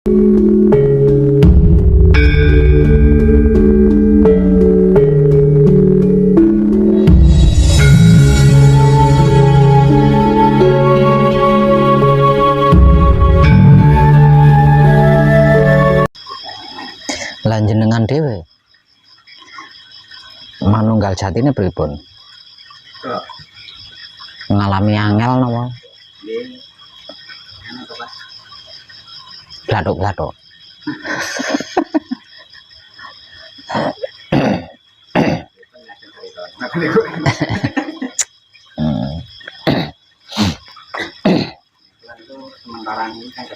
Lan jenengan dhewe manunggal jatine pripun? Ngalami angel napa? Glathuk-glathuk. Sementara ini kan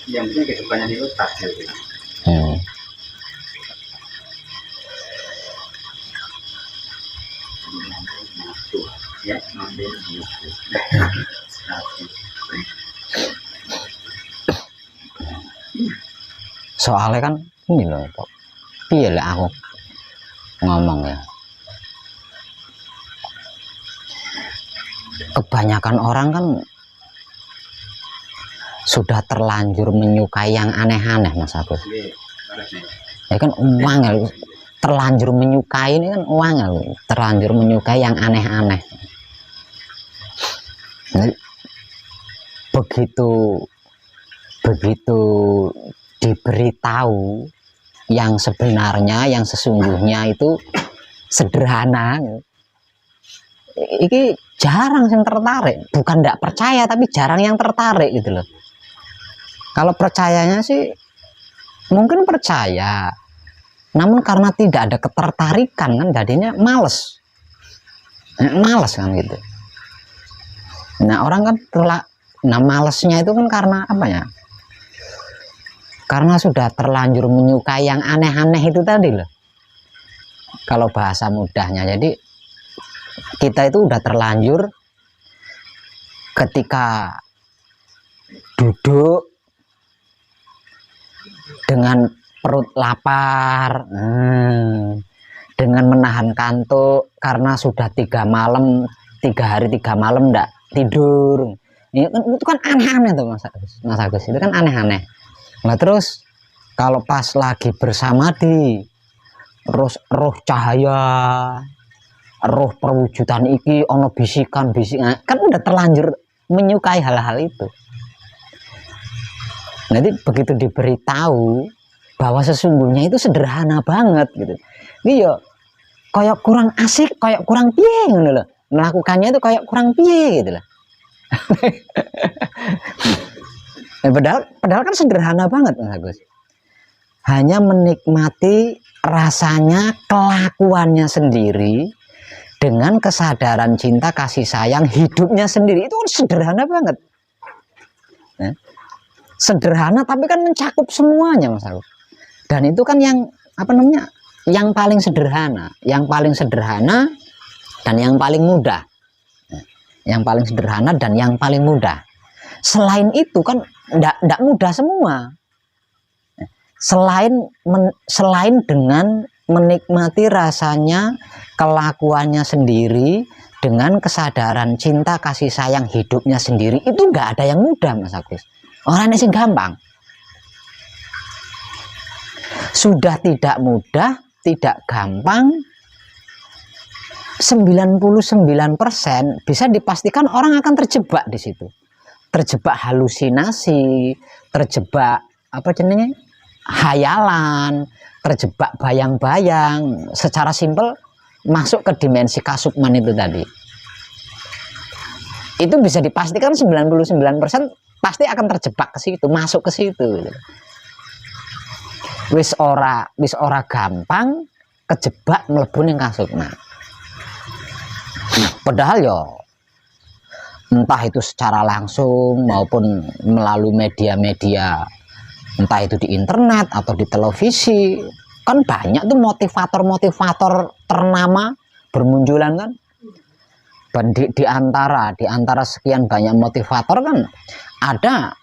yang penting kehidupannya itu stabil gitu. Ya, Soalnya kan ini loh Pak, piye lek aku ngomong ya, kebanyakan orang kan sudah terlanjur menyukai yang aneh-aneh Mas Agus. Ya kan uangnya terlanjur menyukai, ini kan uangnya terlanjur menyukai yang aneh-aneh. Begitu diberitahu yang sebenarnya, yang sesungguhnya itu sederhana, ini jarang yang tertarik. Bukan tidak percaya, tapi jarang yang tertarik gitu loh. Kalau percayanya sih mungkin percaya, namun karena tidak ada ketertarikan kan jadinya males kan gitu. Nah orang kan malesnya itu kan karena apa ya, karena sudah terlanjur menyukai yang aneh-aneh itu tadi loh, kalau bahasa mudahnya. Jadi kita itu udah terlanjur ketika duduk dengan perut lapar, dengan menahan kantuk karena sudah 3 hari 3 malam enggak tidur, itu kan aneh-aneh tuh Mas Agus, itu kan aneh-aneh. Nah terus kalau pas lagi bersamadi, roh cahaya, roh perwujudan iki ono bisikan kan udah terlanjur menyukai hal-hal itu. Nanti begitu diberitahu bahwa sesungguhnya itu sederhana banget gitu, iya kayak kurang asik, kayak kurang piye gitu loh, melakukannya itu kayak kurang piye gitu loh. padahal kan sederhana banget Mas Agus, hanya menikmati rasanya, kelakuannya sendiri dengan kesadaran cinta kasih sayang hidupnya sendiri, itu kan sederhana banget. Sederhana tapi kan mencakup semuanya Mas Agus. Dan itu kan yang apa namanya, yang paling sederhana dan yang paling mudah. Yang paling sederhana dan yang paling mudah. Selain itu kan enggak mudah semua. Selain dengan menikmati rasanya, kelakuannya sendiri dengan kesadaran cinta kasih sayang hidupnya sendiri, itu enggak ada yang mudah Mas Agus. Orangnya sih gampang. Sudah tidak mudah, tidak gampang, 99% bisa dipastikan orang akan terjebak di situ. Terjebak halusinasi, terjebak apa jenenge? Hayalan, terjebak bayang-bayang. Secara simpel masuk ke dimensi kasukman itu tadi. Itu bisa dipastikan 99% pasti akan terjebak ke situ, masuk ke situ. Wis ora gampang kejebak mlebu ning kasukman. Padahal ya entah itu secara langsung maupun melalui media-media, entah itu di internet atau di televisi, kan banyak tuh motivator-motivator ternama bermunculan kan. Dan di antara sekian banyak motivator kan ada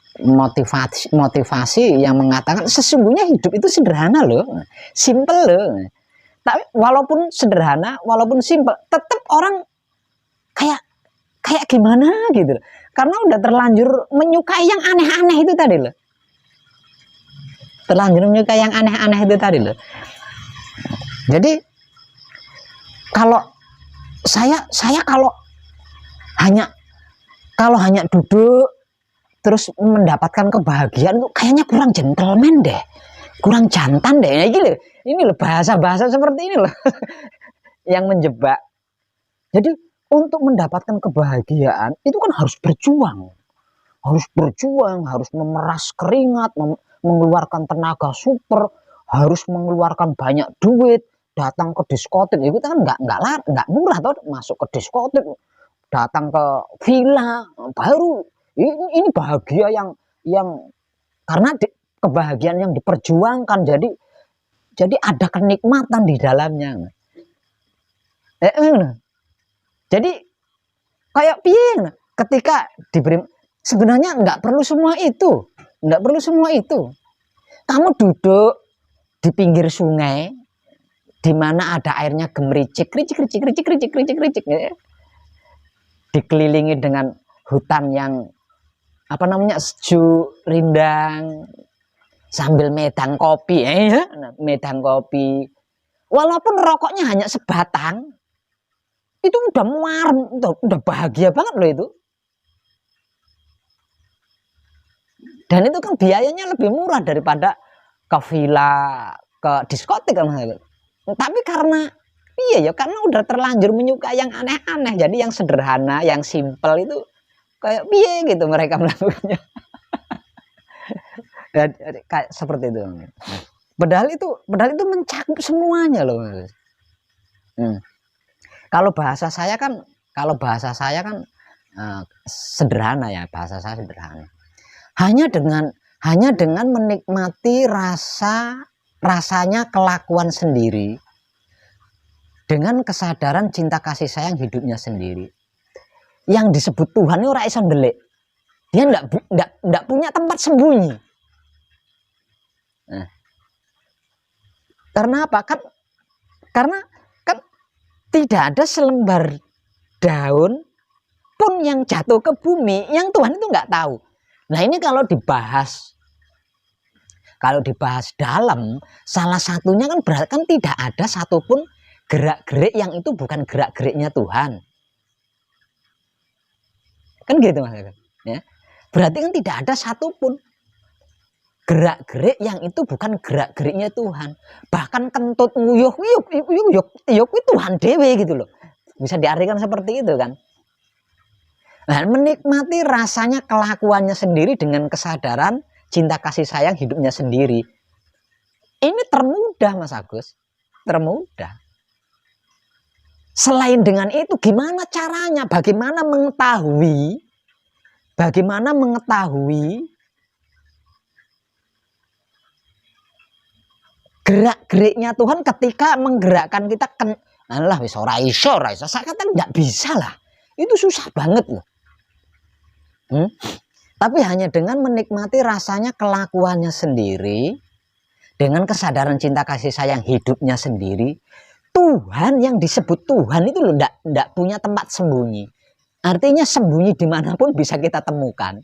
motivasi yang mengatakan sesungguhnya hidup itu sederhana loh, simple loh. Tapi walaupun sederhana, walaupun simple, tetap orang kayak gimana gitu. Karena udah terlanjur menyukai yang aneh-aneh itu tadi loh. Terlanjur menyukai yang aneh-aneh itu tadi loh. Jadi kalau saya kalau hanya duduk terus mendapatkan kebahagiaan itu kayaknya kurang gentleman deh, kurang jantan deh. Ini loh bahasa-bahasa seperti ini loh yang menjebak. Jadi untuk mendapatkan kebahagiaan itu kan harus berjuang, harus memeras keringat, mengeluarkan tenaga super, harus mengeluarkan banyak duit, datang ke diskotik itu kan nggak murah toh, masuk ke diskotik, datang ke villa, baru ini bahagia yang karena kebahagiaan yang diperjuangkan, jadi ada kenikmatan di dalamnya. Jadi kayak piye ketika diberi, sebenarnya nggak perlu semua itu, kamu duduk di pinggir sungai di mana ada airnya gemericik, ricik, ya. Dikelilingi dengan hutan yang sejuk, rindang, sambil medang kopi, medang kopi. Walaupun rokoknya hanya sebatang, itu udah muar, udah bahagia banget loh itu. Dan itu kan biayanya lebih murah daripada ke villa, ke diskotik kan. Tapi karena karena udah terlanjur menyukai yang aneh-aneh, jadi yang sederhana, yang simpel itu kayak piye gitu mereka melakukannya. Kayak seperti itu. Padahal itu mencakup semuanya loh. Kalau bahasa saya kan sederhana ya, bahasa saya sederhana. Hanya dengan menikmati rasanya kelakuan sendiri, dengan kesadaran cinta kasih sayang hidupnya sendiri. Yang disebut Tuhan itu ora iso ndelik. Dia enggak punya tempat sembunyi. Nah, karena apa? Karena tidak ada selembar daun pun yang jatuh ke bumi yang Tuhan itu nggak tahu. Nah ini kalau dibahas dalam, salah satunya kan berarti kan tidak ada satupun gerak-gerik yang itu bukan gerak-geriknya Tuhan. Kan gitu Mas. Ya. Berarti kan tidak ada satupun gerak-gerik yang itu bukan gerak-geriknya Tuhan. Bahkan kentut nguyuh Tuhan dewe gitu loh. Bisa diartikan seperti itu kan. Nah, menikmati rasanya kelakuannya sendiri dengan kesadaran cinta kasih sayang hidupnya sendiri. Ini termudah Mas Agus. Termudah. Selain dengan itu gimana caranya? Bagaimana mengetahui gerak-geriknya Tuhan ketika menggerakkan kita alah wis ora iso. Saya kata enggak bisa lah. Itu susah banget loh. Tapi hanya dengan menikmati rasanya kelakuannya sendiri, dengan kesadaran cinta kasih sayang hidupnya sendiri, Tuhan yang disebut Tuhan itu loh enggak punya tempat sembunyi. Artinya sembunyi dimanapun bisa kita temukan.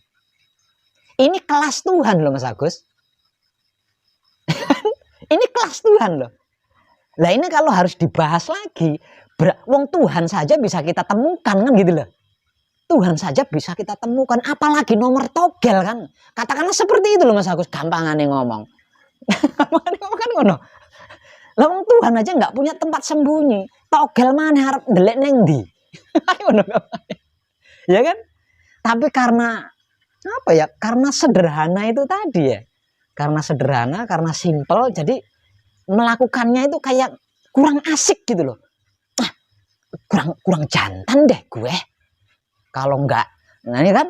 Ini kelas Tuhan loh Mas Agus. Ini kelas Tuhan loh. Lah ini kalau harus dibahas lagi, wong Tuhan saja bisa kita temukan kan gitu loh. Tuhan saja bisa kita temukan, apalagi nomor togel kan. Katakanlah seperti itu loh Mas Agus, gampangane ngomong. Gampangane ngomong kan ngono. Lah wong Tuhan aja nggak punya tempat sembunyi. Togel mana harap ndelek neng ndi? Ya kan? Tapi karena apa ya? Karena sederhana itu tadi ya. Karena sederhana, karena simpel, jadi melakukannya itu kayak kurang asik gitu loh. Kurang jantan deh gue. Kalau enggak, nah ini kan,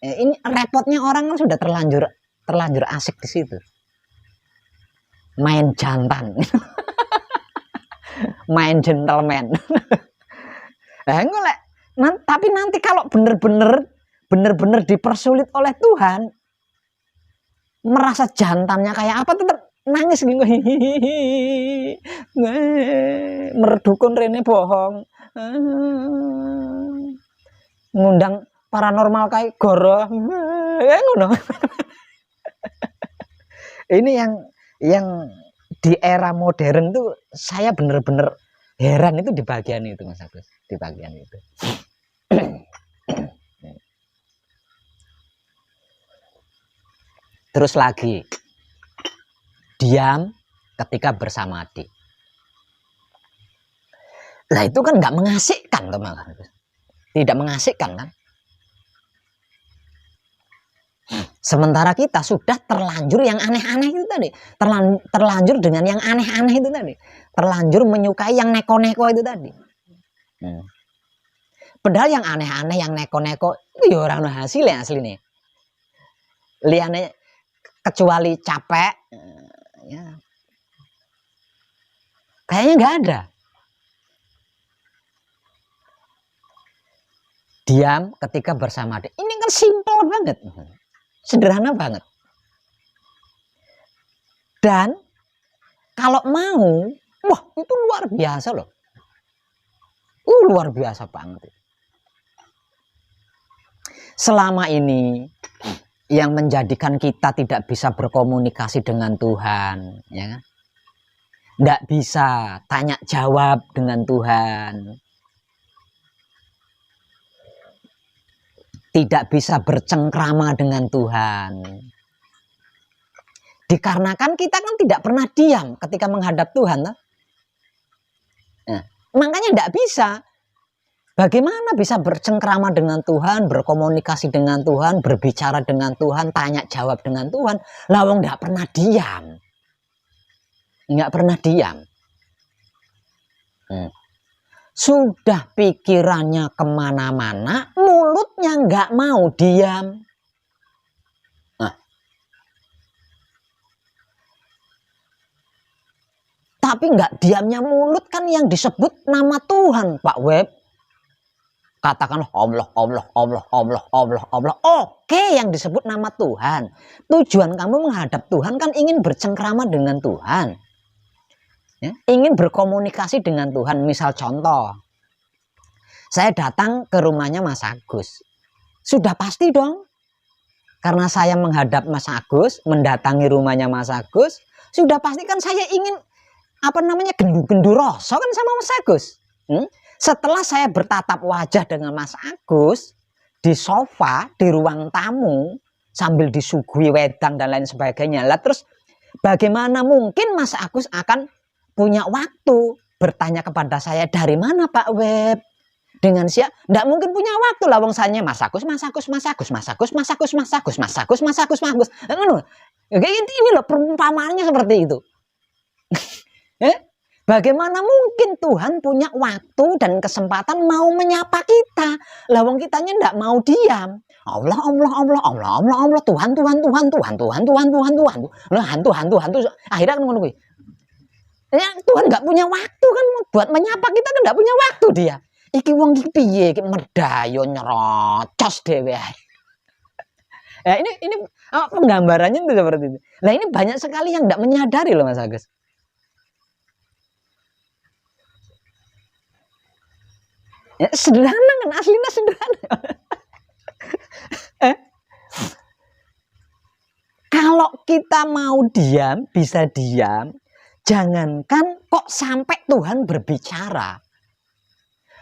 ini repotnya orang kan sudah terlanjur asik di situ. Main jantan, main gentleman. Tapi nanti kalau bener-bener dipersulit oleh Tuhan, merasa jantannya kayak apa tetap nangis gitu. Merdukun rene bohong. Ngundang paranormal kayak goro. Ngono. Ini yang di era modern tuh saya bener-bener heran itu di bagian itu Mas Agus, di bagian itu. Terus lagi, diam ketika bersamadi. Lah itu kan nggak mengasihkan teman, tidak mengasihkan kan? Sementara kita sudah terlanjur yang aneh-aneh itu tadi, terlanjur dengan yang aneh-aneh itu tadi, terlanjur menyukai yang neko-neko itu tadi. Padahal yang aneh-aneh, yang neko-neko itu ya orang hasilnya asli nih. Liane kecuali capek, ya. Kayaknya nggak ada. Diam ketika bersamadi. Ini kan simpel banget. Sederhana banget. Dan kalau mau, wah itu luar biasa loh. Luar biasa banget. Selama ini yang menjadikan kita tidak bisa berkomunikasi dengan Tuhan, ya kan? Tidak bisa tanya jawab dengan Tuhan. Tidak bisa bercengkrama dengan Tuhan. Dikarenakan kita kan tidak pernah diam ketika menghadap Tuhan. Nah, makanya tidak bisa. Bagaimana bisa bercengkrama dengan Tuhan, berkomunikasi dengan Tuhan, berbicara dengan Tuhan, tanya jawab dengan Tuhan. Lawang tidak pernah diam. Nggak pernah diam. Sudah pikirannya kemana-mana, mulutnya nggak mau diam. Tapi nggak diamnya mulut kan yang disebut nama Tuhan, Pak Web. Katakan Allah, Allah, Allah, Allah, Allah, Allah. Oke, yang disebut nama Tuhan. Tujuan kamu menghadap Tuhan kan ingin bercengkrama dengan Tuhan. Ya, ingin berkomunikasi dengan Tuhan. Misal contoh, saya datang ke rumahnya Mas Agus. Sudah pasti dong. Karena saya menghadap Mas Agus, mendatangi rumahnya Mas Agus, sudah pasti kan saya ingin gendu-gendu rasa kan sama Mas Agus. Setelah saya bertatap wajah dengan Mas Agus di sofa di ruang tamu sambil disuguhi wedang dan lain sebagainya. Lah terus bagaimana mungkin Mas Agus akan punya waktu bertanya kepada saya, dari mana Pak Web? Dengan siapa? Tidak mungkin punya waktu lah wong saya Mas Agus, Mas Agus, Mas Agus, Mas Agus, Mas Agus, Mas Agus, Mas Agus, Mas Agus, Mas Agus. Ini loh perumpamaannya seperti itu. Bagaimana mungkin Tuhan punya waktu dan kesempatan mau menyapa kita? Lawang kitanya tidak mau diam. Allah, Allah, Allah, Allah, Allah, Allah, Tuhan, Tuhan, Tuhan, Tuhan, Tuhan, Tuhan, Tuhan, Tuhan, Tuhan, Tuhan, Tuhan. Akhirnya kan ngono kuwi. Ya, Tuhan nggak punya waktu kan buat menyapa kita kan nggak punya waktu dia. Iki wong iki piye iki merdayo nyerocos dhewe. Ya ini penggambarannya itu seperti itu. Nah ini banyak sekali yang tidak menyadari loh Mas Agus. Ya, sederhana kan, aslinya sederhana. Kalau kita mau diam, bisa diam. Jangankan kok sampai Tuhan berbicara.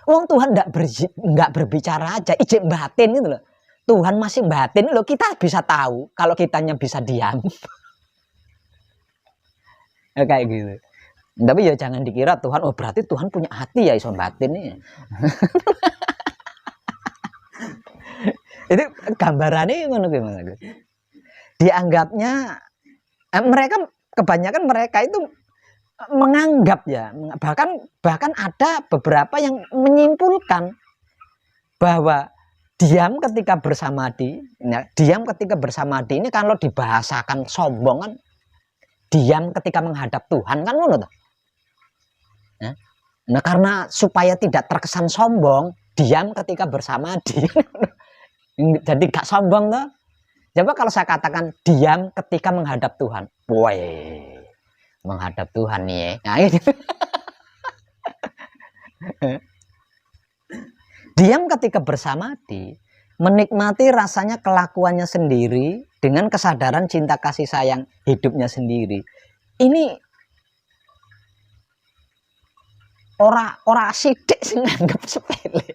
Wong Tuhan nggak berbicara aja, ijek batin gitu loh. Tuhan masih batin loh, kita bisa tahu kalau kitanya bisa diam. Ya, kayak gitu. Tapi ya jangan dikira Tuhan, oh berarti Tuhan punya hati ya iso batin nih. Itu gambarannya ngono ki Mas. Dianggapnya mereka kebanyakan mereka itu menganggap ya, bahkan ada beberapa yang menyimpulkan bahwa diam ketika bersamadi, ya, diam ketika bersamadi ini kalau dibahasakan sombong kan, diam ketika menghadap Tuhan kan ngono toh. Ya. Nah karena supaya tidak terkesan sombong, diam ketika bersamadi. Jadi gak sombong toh. Coba kalau saya katakan diam ketika menghadap Tuhan, woi. Menghadap Tuhan nih, nah, diam ketika bersamadi, menikmati rasanya kelakuannya sendiri dengan kesadaran cinta kasih sayang hidupnya sendiri. Ini ora sidik sing nganggep sepele.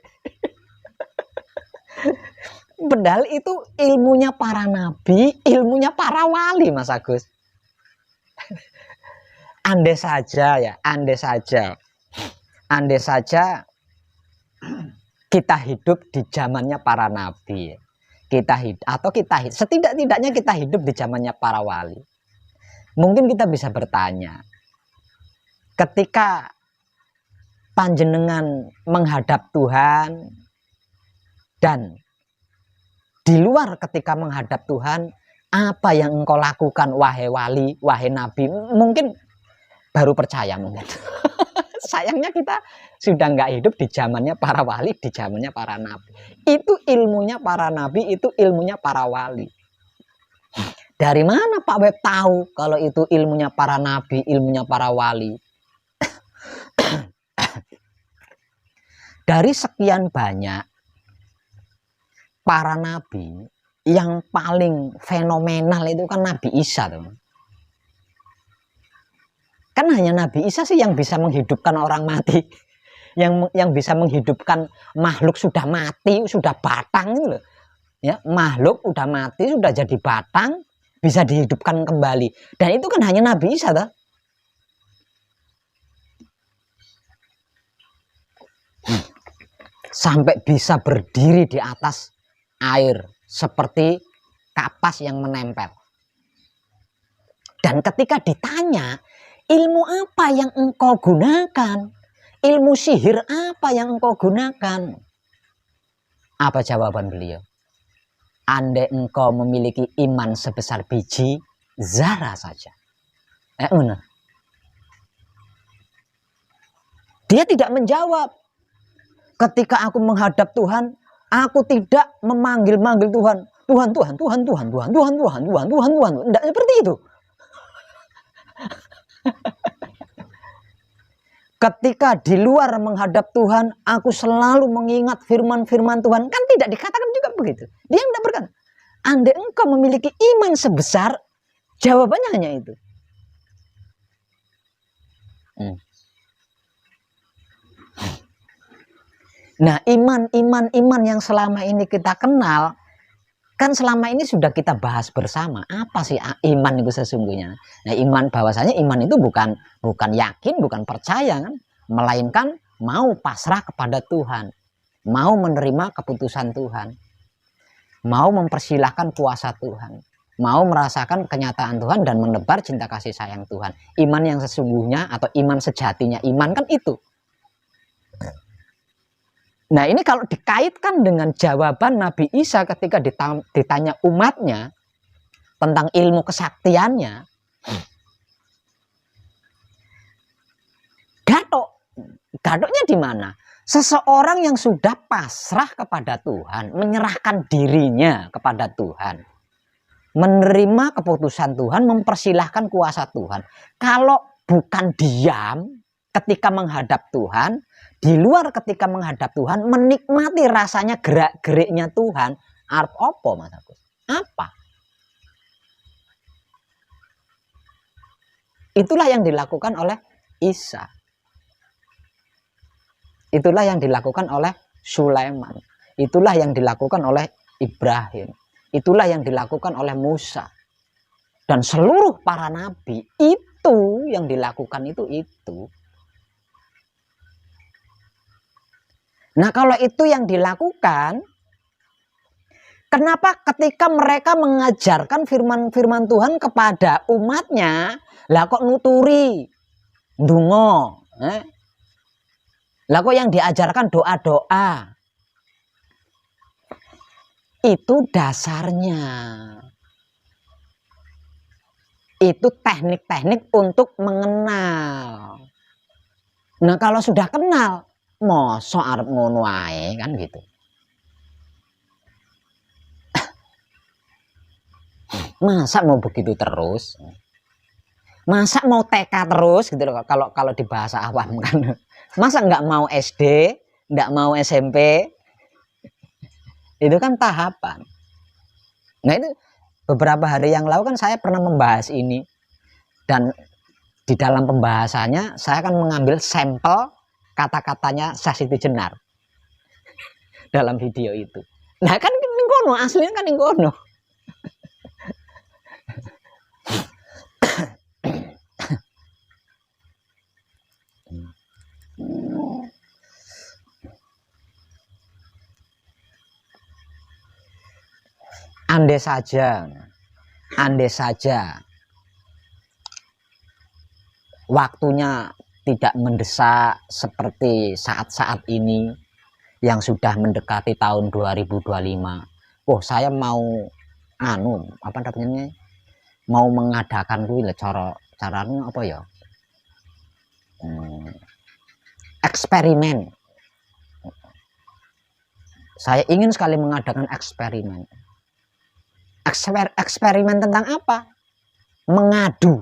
Padahal itu ilmunya para nabi, ilmunya para wali, Mas Agus. Andai saja kita hidup di zamannya para nabi, setidak-tidaknya kita hidup di zamannya para wali. Mungkin kita bisa bertanya, ketika panjenengan menghadap Tuhan dan di luar ketika menghadap Tuhan, apa yang engkau lakukan wahai wali, wahai nabi? Mungkin baru percaya mungkin. Sayangnya kita sudah nggak hidup di zamannya para wali, di zamannya para nabi. Itu ilmunya para nabi, itu ilmunya para wali. Dari mana Pak Web tahu kalau itu ilmunya para nabi, ilmunya para wali? Dari sekian banyak para nabi, yang paling fenomenal itu kan Nabi Isa, teman. Kan hanya Nabi Isa sih yang bisa menghidupkan orang mati, yang bisa menghidupkan makhluk sudah mati, sudah batang gitu loh. Ya, makhluk udah mati, sudah jadi batang, bisa dihidupkan kembali. Dan itu kan hanya Nabi Isa, toh. Sampai bisa berdiri di atas air seperti kapas yang menempel. Dan ketika ditanya, ilmu apa yang engkau gunakan? Ilmu sihir apa yang engkau gunakan? Apa jawaban beliau? Andai engkau memiliki iman sebesar biji zarah saja. Benar. Dia tidak menjawab. Ketika aku menghadap Tuhan, aku tidak memanggil-manggil Tuhan. Tuhan. Tidak seperti itu. Ketika di luar menghadap Tuhan, aku selalu mengingat firman-firman Tuhan. Kan tidak dikatakan juga begitu. Dia tidak berkata, andai engkau memiliki iman sebesar, jawabannya hanya itu. Nah, iman yang selama ini kita kenal, kan selama ini sudah kita bahas bersama. Apa sih iman itu sesungguhnya? Nah, iman bahwasanya iman itu bukan yakin, bukan percaya, kan? Melainkan mau pasrah kepada Tuhan, mau menerima keputusan Tuhan, mau mempersilahkan kuasa Tuhan, mau merasakan kenyataan Tuhan dan menebar cinta kasih sayang Tuhan. Iman yang sesungguhnya atau iman sejatinya iman kan itu. Nah, ini kalau dikaitkan dengan jawaban Nabi Isa ketika ditanya umatnya tentang ilmu kesaktiannya, gadoknya di mana? Seseorang yang sudah pasrah kepada Tuhan, menyerahkan dirinya kepada Tuhan, menerima keputusan Tuhan, mempersilahkan kuasa Tuhan. Kalau bukan diam ketika menghadap Tuhan, di luar ketika menghadap Tuhan, menikmati rasanya gerak-geriknya Tuhan, arep apa, Mas Agus? Apa? Itulah yang dilakukan oleh Isa. Itulah yang dilakukan oleh Sulaiman. Itulah yang dilakukan oleh Ibrahim. Itulah yang dilakukan oleh Musa. Dan seluruh para nabi, itu yang dilakukan itu. Nah, kalau itu yang dilakukan, kenapa ketika mereka mengajarkan firman-firman Tuhan kepada umatnya, lah kok nuturi, ndonga, lah kok yang diajarkan doa-doa? Itu dasarnya. Itu teknik-teknik untuk mengenal. Nah, kalau sudah kenal, mosok arep ngono ae kan gitu. Masa mau begitu terus? Masa mau TK terus gitu loh, kalau di bahasa awam kan. Masa nggak mau SD, nggak mau SMP? Itu kan tahapan. Nah itu beberapa hari yang lalu kan saya pernah membahas ini, dan di dalam pembahasannya saya akan mengambil sampel kata-katanya Syah Siti Jenar dalam video itu. Nah kan ini kono, aslinya kan ini kono. Andai saja waktunya tidak mendesak seperti saat-saat ini yang sudah mendekati tahun 2025. Oh, saya mau apa namanya? Mau mengadakan kuwi caranya apa ya? Eksperimen. Saya ingin sekali mengadakan eksperimen. Eksperimen tentang apa? Mengadu.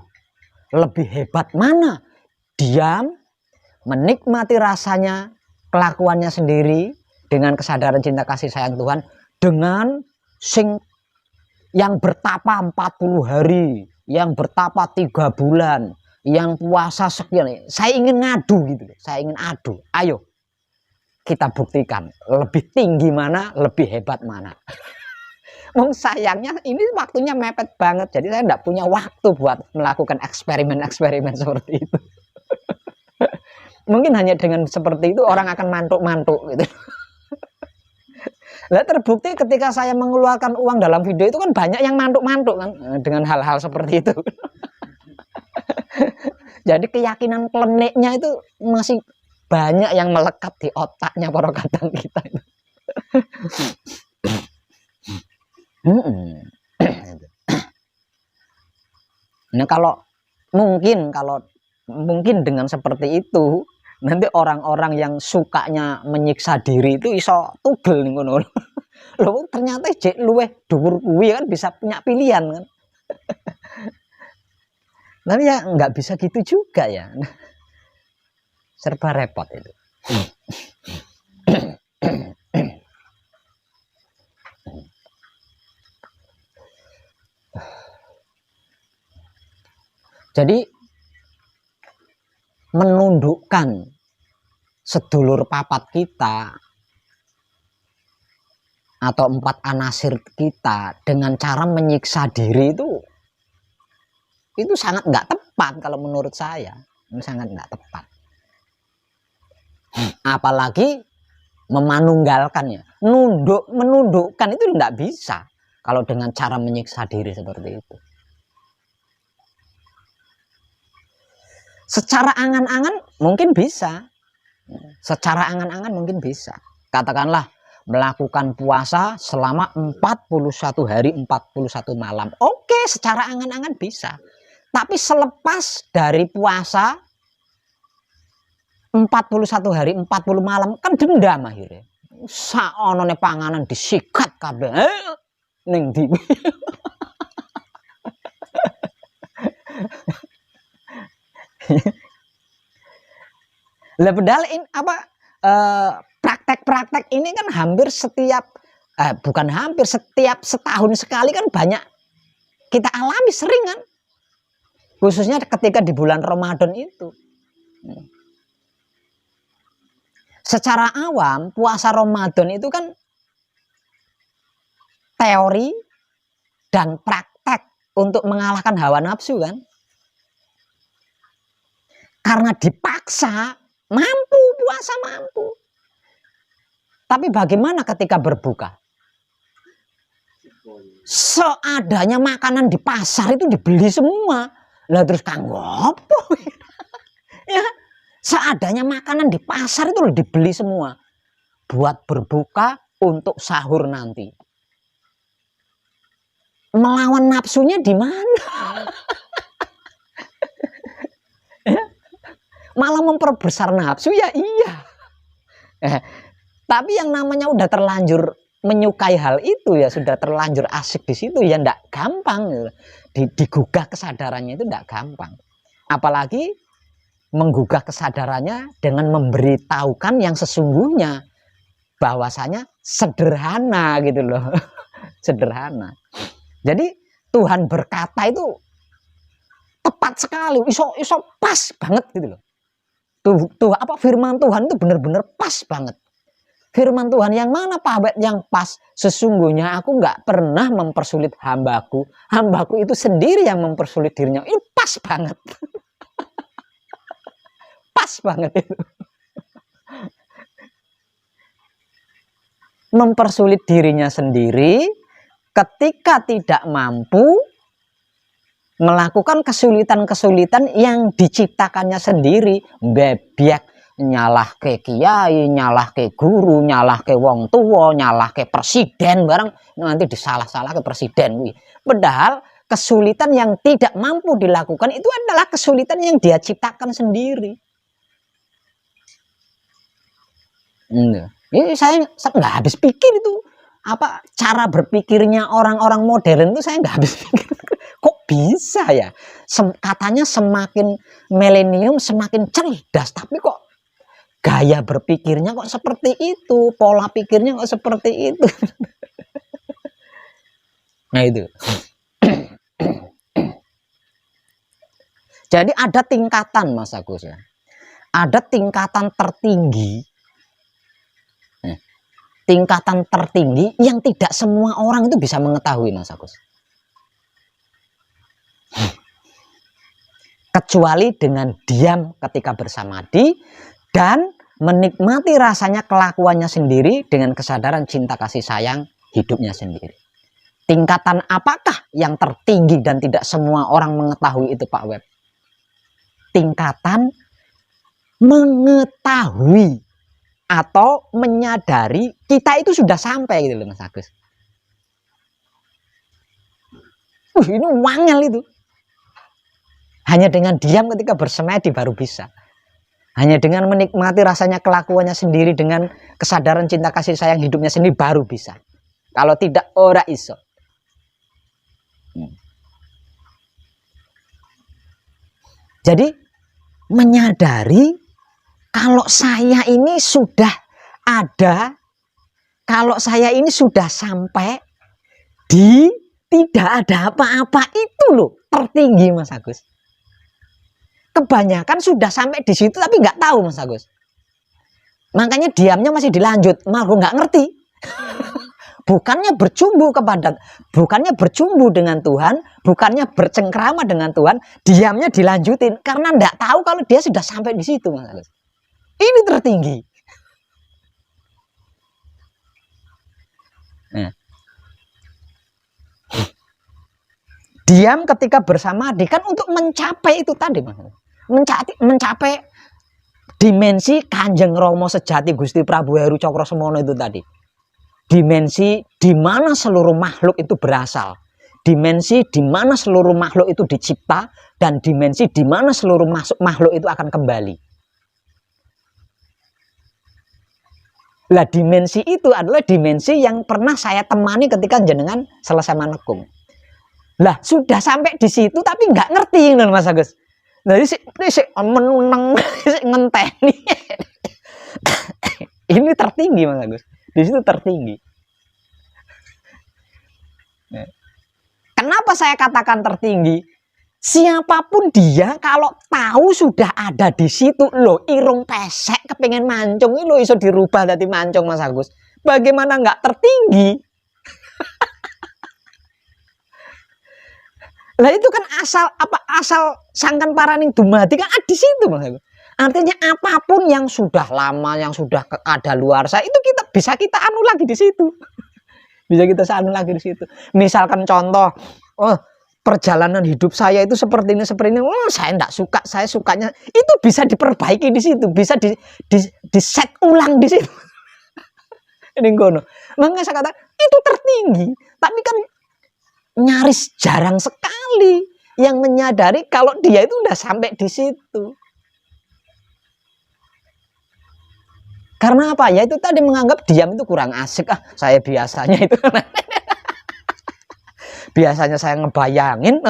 Lebih hebat mana? Diam, menikmati rasanya, kelakuannya sendiri dengan kesadaran cinta kasih sayang Tuhan, dengan yang bertapa 40 hari, yang bertapa 3 bulan, yang puasa sekian. Saya ingin ngadu gitu. Saya ingin adu. Ayo kita buktikan lebih tinggi mana, lebih hebat mana. Sayangnya ini waktunya mepet banget, jadi saya tidak punya waktu buat melakukan eksperimen-eksperimen seperti itu. Mungkin hanya dengan seperti itu orang akan mantuk-mantuk gitu. Lah terbukti ketika saya mengeluarkan uang dalam video itu kan banyak yang mantuk-mantuk kan dengan hal-hal seperti itu. Jadi keyakinan kleniknya itu masih banyak yang melekat di otaknya para kadang kita itu. Nah kalau mungkin dengan seperti itu nanti orang-orang yang sukanya menyiksa diri itu iso tugel nih ngono. Loh ternyata jek luweh dhuwur kuwi kan bisa punya pilihan kan. Tapi ya nggak bisa gitu juga ya. Serba repot itu. Jadi menundukkan sedulur papat kita atau 4 anasir kita dengan cara menyiksa diri itu sangat nggak tepat kalau menurut saya. Ini sangat nggak tepat. Apalagi memanunggalkannya. Menundukkan itu nggak bisa kalau dengan cara menyiksa diri seperti itu. Secara angan-angan mungkin bisa. Secara angan-angan mungkin bisa. Katakanlah melakukan puasa selama 41 hari 41 malam. Oke, secara angan-angan bisa. Tapi selepas dari puasa 41 hari 40 malam kan dendam akhirnya. Saonone panganan disikat kabeh. Ning ndi. Lah padahal ini apa praktek-praktek ini kan hampir setiap bukan hampir setiap setahun sekali kan banyak kita alami sering kan, khususnya ketika di bulan Ramadan itu. Secara awam puasa Ramadan itu kan teori dan praktek untuk mengalahkan hawa nafsu kan. Karena dipaksa, mampu, puasa mampu. Tapi bagaimana ketika berbuka? Seadanya makanan di pasar itu dibeli semua. Lah terus kanggo apa? Ya, seadanya makanan di pasar itu dibeli semua. Buat berbuka untuk sahur nanti. Melawan nafsunya di mana? Malah memperbesar nafsu ya iya. Tapi yang namanya udah terlanjur menyukai hal itu ya sudah terlanjur asik di situ ya ndak gampang. Digugah kesadarannya itu ndak gampang. Apalagi menggugah kesadarannya dengan memberitahukan yang sesungguhnya bahwasanya sederhana gitu loh. Sederhana. Jadi Tuhan berkata itu tepat sekali, iso pas banget gitu loh. Tuh apa firman Tuhan itu benar-benar pas banget. Firman Tuhan yang mana Pak? Yang pas. Sesungguhnya aku nggak pernah mempersulit hambaku. Hambaku itu sendiri yang mempersulit dirinya. Ini pas banget. Pas banget itu. Mempersulit dirinya sendiri ketika tidak mampu melakukan kesulitan-kesulitan yang diciptakannya sendiri. Bebek, nyalah ke kiai, nyalah ke guru, nyalah ke wong tua, nyalah ke presiden, barang nanti disalah-salah ke presiden. Padahal kesulitan yang tidak mampu dilakukan itu adalah kesulitan yang dia ciptakan sendiri. Ini saya nggak habis pikir itu, apa cara berpikirnya orang-orang modern itu saya nggak habis pikir. Kok bisa ya? Katanya semakin milenium semakin cerdas, tapi kok gaya berpikirnya kok seperti itu, pola pikirnya kok seperti itu. Nah itu. Jadi ada tingkatan Mas Agus ya. Ada tingkatan tertinggi. Tingkatan tertinggi yang tidak semua orang itu bisa mengetahui Mas Agus. Kecuali dengan diam ketika bersamadi dan menikmati rasanya kelakuannya sendiri dengan kesadaran cinta kasih sayang hidupnya sendiri. Tingkatan apakah yang tertinggi dan tidak semua orang mengetahui itu Pak Web? Tingkatan mengetahui atau menyadari kita itu sudah sampai gitu loh Mas Agus. Ini wangel itu. Hanya dengan diam ketika bersemedi baru bisa. Hanya dengan menikmati rasanya kelakuannya sendiri dengan kesadaran cinta kasih sayang hidupnya sendiri baru bisa. Kalau tidak ora iso. Jadi menyadari kalau saya ini sudah ada, kalau saya ini sudah sampai di tidak ada apa-apa itu loh tertinggi Mas Agus. Kebanyakan sudah sampai di situ tapi nggak tahu Mas Agus. Makanya diamnya masih dilanjut, malu nggak ngerti. Bukannya bercumbu dengan Tuhan, bukannya bercengkrama dengan Tuhan, diamnya dilanjutin karena nggak tahu kalau dia sudah sampai di situ Mas Agus. Ini tertinggi. Diam ketika bersamadi kan untuk mencapai itu tadi Mas. Mencapai dimensi Kanjeng Rama sejati Gusti Prabu Heru Cokrosemono itu tadi. Dimensi di mana seluruh makhluk itu berasal. Dimensi di mana seluruh makhluk itu dicipta dan dimensi di mana seluruh makhluk itu akan kembali. Lah dimensi itu adalah dimensi yang pernah saya temani ketika jenengan selesai manekung. Lah sudah sampai di situ tapi nggak ngerti loh Mas Agus. Nah ini meneng ngenteni. Ini tertinggi Mas Agus. Di situ tertinggi. Kenapa saya katakan tertinggi? Siapapun dia kalau tahu sudah ada di situ loh, irung pesek kepengen mancung lo iso dirubah dari mancung Mas Agus. Bagaimana nggak tertinggi? Lah itu kan asal sangkan paraning dumadi kan di situ Mas Agus. Artinya apapun yang sudah lama, yang sudah ada luar saya itu bisa kita anu lagi di situ. Bisa kita anu lagi di situ. Misalkan contoh, perjalanan hidup saya itu seperti ini. Saya enggak suka, saya sukanya itu bisa diperbaiki di situ, bisa di set ulang di situ. Ini gono. Makanya saya kata itu tertinggi, tapi kan nyaris jarang sekali yang menyadari kalau dia itu udah sampai di situ. Karena apa? Ya itu tadi menganggap diam itu kurang asik. Saya biasanya itu biasanya saya ngebayangin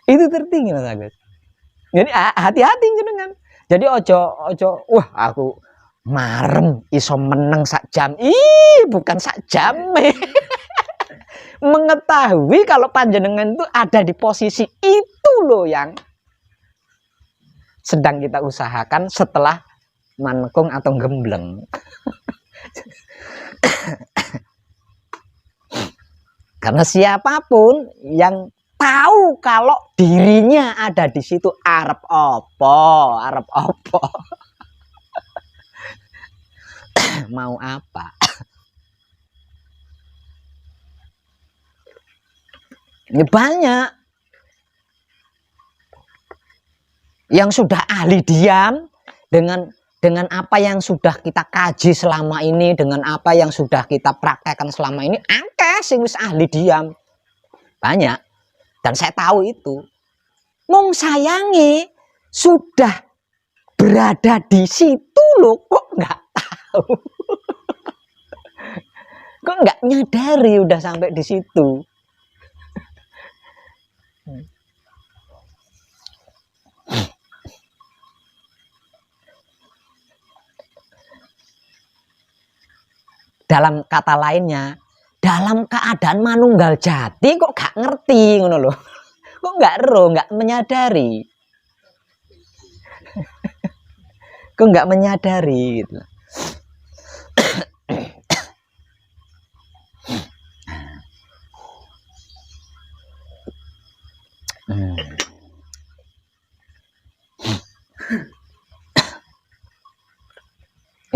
itu tertinggi Mas Agus. Jadi hati-hati jenengan. Jadi ojo wah aku marem iso meneng sak jam. Bukan sak jam. Mengetahui kalau panjenengan itu ada di posisi itu loh yang sedang kita usahakan setelah manekung atau gembleng. Karena siapapun yang tahu kalau dirinya ada di situ arep opo mau apa. Ini banyak yang sudah ahli diam dengan apa yang sudah kita kaji selama ini, dengan apa yang sudah kita praktekkan selama ini, akeh sing wis ahli diam. Banyak. Dan saya tahu itu. Mong sayangi sudah berada di situ loh, kok nggak tahu. Kok nggak nyadari udah sampai di situ. Dalam kata lainnya, dalam keadaan manunggal jati kok gak ngerti ngono loh. Kok nggak menyadari. Kok nggak menyadari gitu.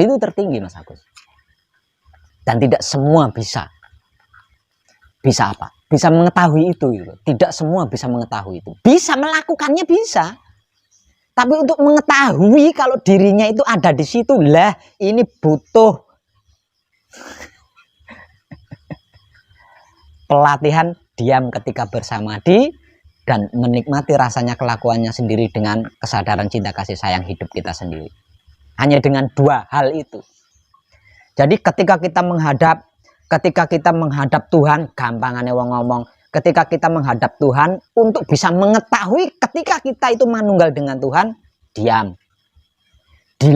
Itu tertinggi Mas Agus. Dan tidak semua bisa apa? Bisa mengetahui itu gitu. Tidak semua bisa mengetahui itu. Bisa melakukannya bisa. Tapi untuk mengetahui kalau dirinya itu ada di situ lah, ini butuh pelatihan diam ketika bersamadi dan menikmati rasanya kelakuannya sendiri dengan kesadaran cinta kasih sayang hidup kita sendiri. Hanya dengan dua hal itu. Jadi ketika kita menghadap Tuhan, gampangannya wong ngomong, ketika kita menghadap Tuhan untuk bisa mengetahui ketika kita itu manunggal dengan Tuhan, diam. Di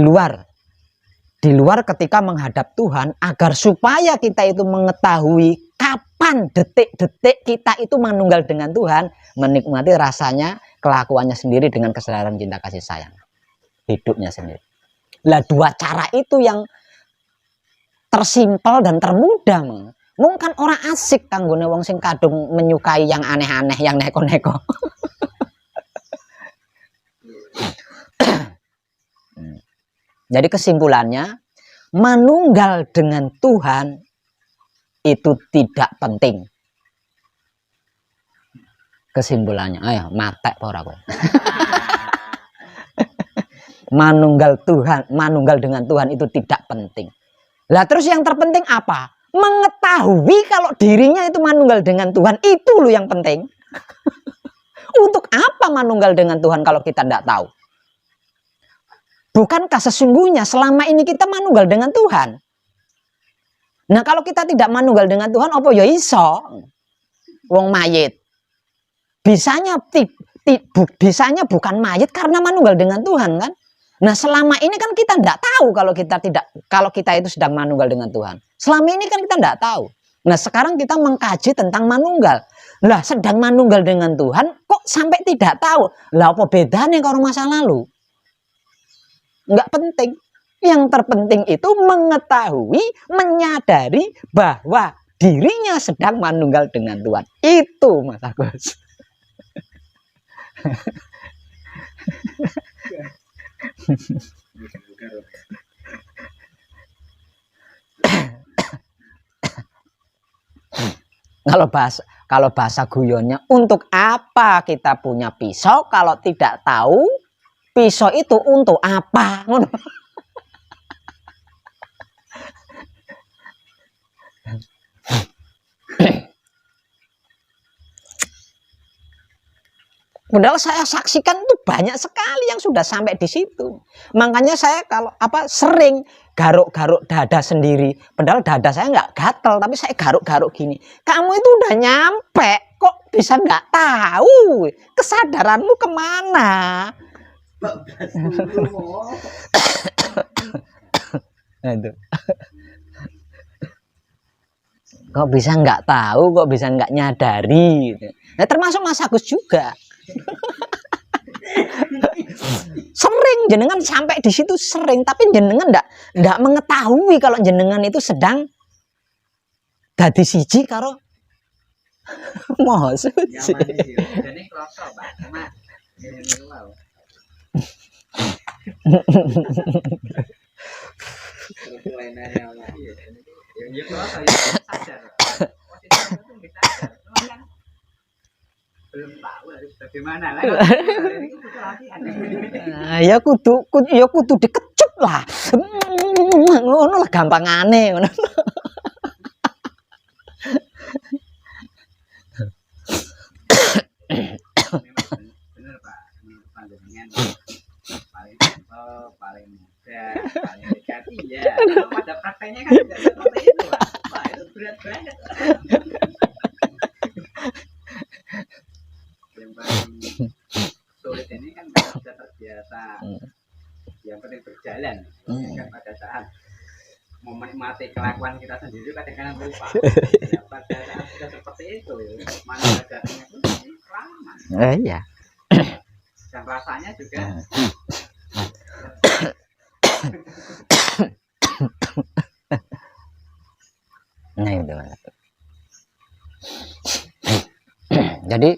luar ketika menghadap Tuhan agar supaya kita itu mengetahui kapan detik-detik kita itu manunggal dengan Tuhan, menikmati rasanya kelakuannya sendiri dengan kesadaran cinta kasih sayang hidupnya sendiri. Lah dua cara itu yang tersimpel dan termudah. Mungkin orang asik kanggone wong sing kadung menyukai yang aneh-aneh, yang neko-neko. Jadi kesimpulannya, manunggal dengan Tuhan itu tidak penting. Kesimpulannya, ayo matek ora kowe. Manunggal dengan Tuhan itu tidak penting. Lah terus yang terpenting apa? Mengetahui kalau dirinya itu manunggal dengan Tuhan, itu loh yang penting. Untuk apa manunggal dengan Tuhan kalau kita tidak tahu? Bukankah sesungguhnya selama ini kita manunggal dengan Tuhan? Nah kalau kita tidak manunggal dengan Tuhan, apa ya iso? Wong mayit. Bisanya bukan mayit karena manunggal dengan Tuhan kan? Nah selama ini kan kita tidak tahu kalau kita itu sedang manunggal dengan Tuhan. Selama ini kan kita tidak tahu. Nah sekarang kita mengkaji tentang manunggal. Lah sedang manunggal dengan Tuhan kok sampai tidak tahu. Lah apa bedanya kalau masa lalu? Nggak penting. Yang terpenting itu mengetahui, menyadari bahwa dirinya sedang manunggal dengan Tuhan. Itu Mas Agus. Kalau bahasa guyonnya, untuk apa kita punya pisau kalau tidak tahu pisau itu untuk apa? Padahal saya saksikan itu banyak sekali yang sudah sampai di situ. Makanya saya sering garuk-garuk dada sendiri. Padahal dada saya nggak gatel, tapi saya garuk-garuk gini. Kamu itu udah nyampe, kok bisa nggak tahu? Kesadaranmu kemana? Nah, itu. Kok bisa nggak tahu, kok bisa nggak nyadari gitu. Nah, termasuk Mas Agus juga. Sering jenengan sampai di situ sering, tapi jenengan ndak mengetahui kalau jenengan itu sedang dadi siji karo moho suci. Belum tahu harus bagaimana lah. Ya kudu dikecut lah. Ngono lah gampangane ngono. Bener Pak, menurut panjenengan paling simpel, paling mudah, paling dekat ya. Pada prakteknya kan tidak seperti itu Pak. Wah, itu berat banget. Yang paling sulit ini kan kalau sudah terbiasa, yang penting berjalan. Kan pada saat mau menikmati kelakuan kita sendiri kadang-kadang lupa. Ya, pada saat sudah seperti itu, mana jatuhnya pun ini lama. Iya. Dan rasanya juga Nah itu. Jadi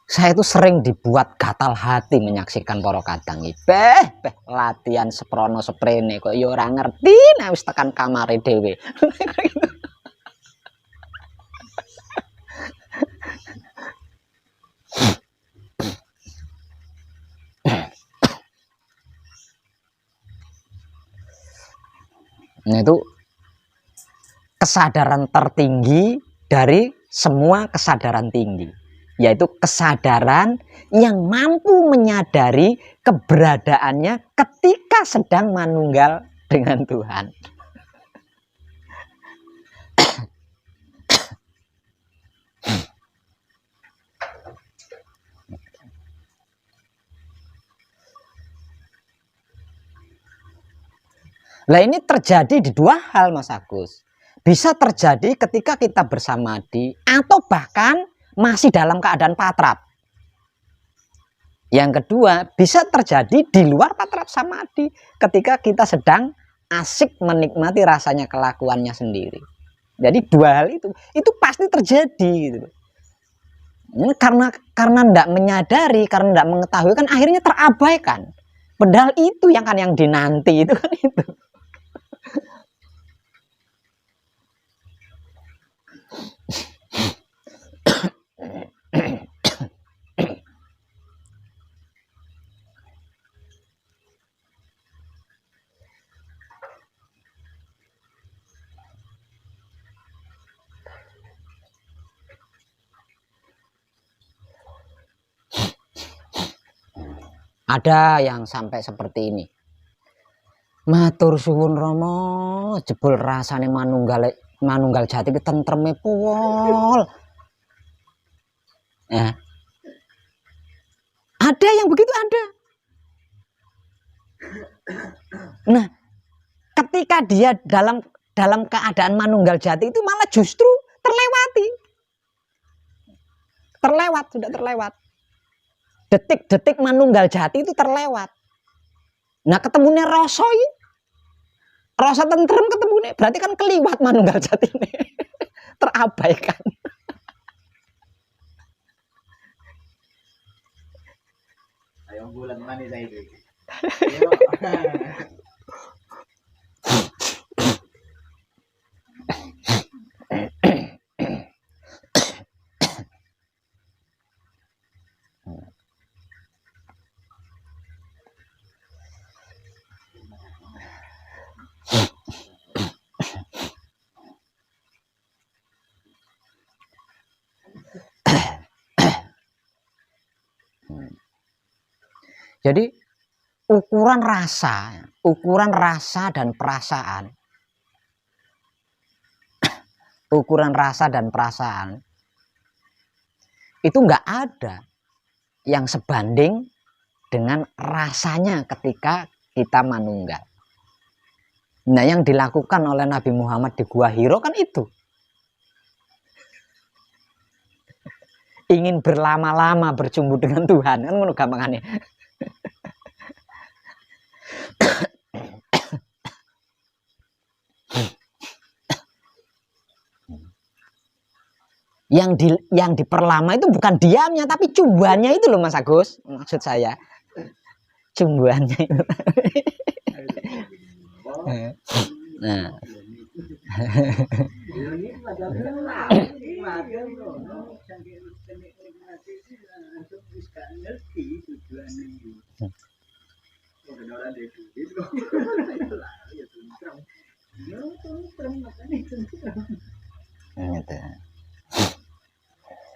saya itu sering dibuat gatal hati menyaksikan para kadang beh latihan seprono seprene kok ya ora ngerti nek wis tekan kamare dhewe. Nah itu kesadaran tertinggi dari semua kesadaran tinggi, yaitu kesadaran yang mampu menyadari keberadaannya ketika sedang manunggal dengan Tuhan. Nah ini terjadi di dua hal Mas Agus. Bisa terjadi ketika kita bersamadi atau bahkan masih dalam keadaan patrap. Yang kedua bisa terjadi di luar patrap samadhi ketika kita sedang asik menikmati rasanya kelakuannya sendiri. Jadi dua hal itu pasti terjadi gitu. Ini karena tidak menyadari, karena tidak mengetahui kan akhirnya terabaikan. Padahal itu yang dinanti itu kan itu. Ada yang sampai seperti ini. Matur suwun Rama, jebul rasane manunggal jati ki tentreme pol. Ya. Ada yang begitu ada. Nah, ketika dia dalam keadaan manunggal jati itu malah justru terlewati. Sudah terlewat. Detik-detik manunggal jati itu terlewat. Nah ketemunya rasa tentrem ketemunya berarti kan keliwat manunggal jati ini. Terabaikan. ayo bulan mana saya itu. Jadi ukuran rasa dan perasaan, itu nggak ada yang sebanding dengan rasanya ketika kita manunggal. Nah, yang dilakukan oleh Nabi Muhammad di Gua Hiro kan itu. Ingin berlama-lama bercumbu dengan Tuhan, kan ngono gampangannya. Yang diperlama itu bukan diamnya tapi cumbuannya itu loh Mas Agus, maksud saya cumbuannya itu. Nah,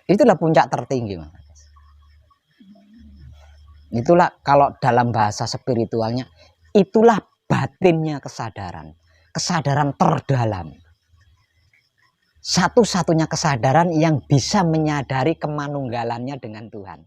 itulah puncak tertinggi, Mas. Itulah kalau dalam bahasa spiritualnya, itulah batinnya kesadaran, kesadaran terdalam. Satu-satunya kesadaran yang bisa menyadari kemanunggalannya dengan Tuhan.